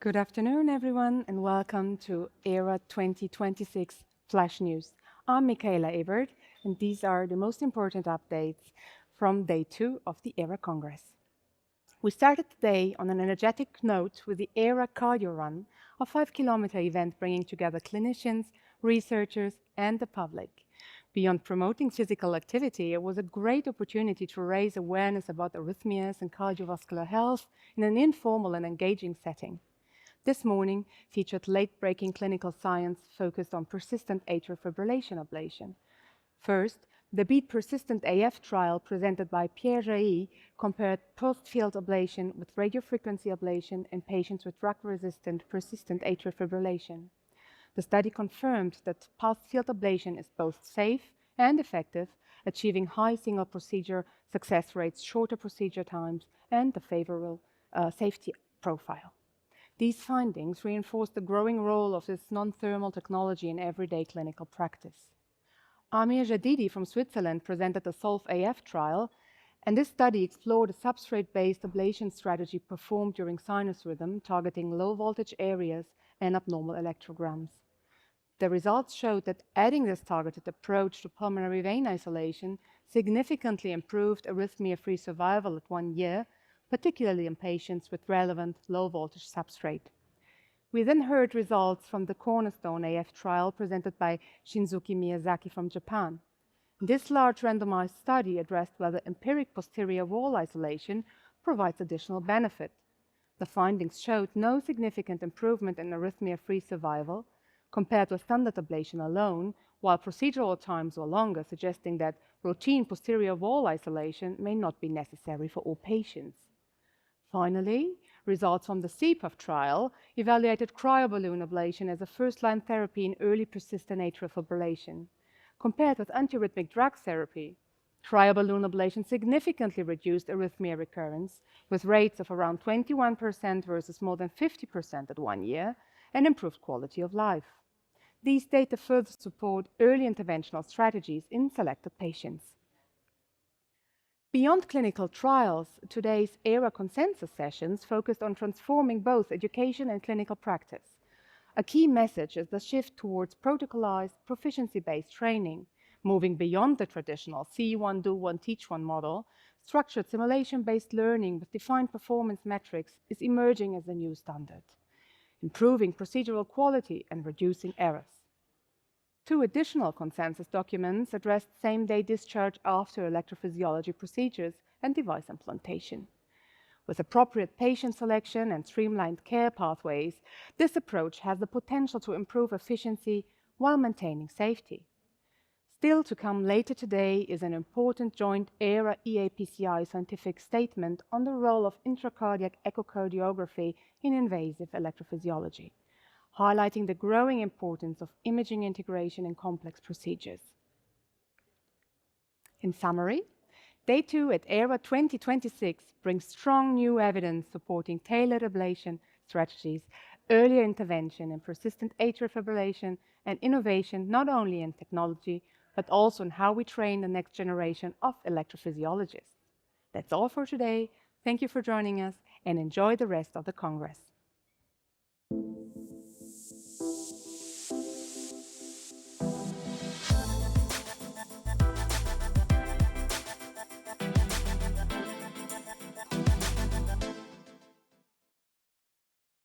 Good afternoon, everyone, and welcome to EHRA 2026 Flash News. I'm Michaela Ebert, and these are the most important updates from day 2 of the EHRA Congress. We started today on an energetic note with the EHRA Cardio Run, a 5-kilometer event bringing together clinicians, researchers, and the public. Beyond promoting physical activity, it was a great opportunity to raise awareness about arrhythmias and cardiovascular health in an informal and engaging setting. This morning featured late-breaking clinical science focused on persistent atrial fibrillation ablation. First, the BEAT Persistent AF trial presented by Pierre Jailly compared post-field ablation with radiofrequency ablation in patients with drug-resistant persistent atrial fibrillation. The study confirmed that post-field ablation is both safe and effective, achieving high single procedure success rates, shorter procedure times, and a favorable safety profile. These findings reinforce the growing role of this non-thermal technology in everyday clinical practice. Amir Jadidi from Switzerland presented the SOLVE-AF trial, and this study explored a substrate-based ablation strategy performed during sinus rhythm, targeting low-voltage areas and abnormal electrograms. The results showed that adding this targeted approach to pulmonary vein isolation significantly improved arrhythmia-free survival at 1 year, particularly in patients with relevant low-voltage substrate. We then heard results from the Cornerstone AF trial presented by Shinzuki Miyazaki from Japan. This large randomized study addressed whether empiric posterior wall isolation provides additional benefit. The findings showed no significant improvement in arrhythmia-free survival compared with standard ablation alone, while procedural times were longer, suggesting that routine posterior wall isolation may not be necessary for all patients. Finally, results from the CPAF trial evaluated cryoballoon ablation as a first-line therapy in early persistent atrial fibrillation. Compared with antiarrhythmic drug therapy, cryoballoon ablation significantly reduced arrhythmia recurrence, with rates of around 21% versus more than 50% at 1 year, and improved quality of life. These data further support early interventional strategies in selected patients. Beyond clinical trials, today's EHRA consensus sessions focused on transforming both education and clinical practice. A key message is the shift towards protocolized, proficiency-based training. Moving beyond the traditional see one, do one, teach one model, structured simulation-based learning with defined performance metrics is emerging as the new standard, improving procedural quality and reducing errors. 2 additional consensus documents addressed same-day discharge after electrophysiology procedures and device implantation. With appropriate patient selection and streamlined care pathways, this approach has the potential to improve efficiency while maintaining safety. Still to come later today is an important joint EHRA EAPCI scientific statement on the role of intracardiac echocardiography in invasive electrophysiology, highlighting the growing importance of imaging integration in complex procedures. In summary, Day 2 at EHRA 2026 brings strong new evidence supporting tailored ablation strategies, earlier intervention in persistent atrial fibrillation, and innovation not only in technology, but also in how we train the next generation of electrophysiologists. That's all for today. Thank you for joining us, and enjoy the rest of the Congress.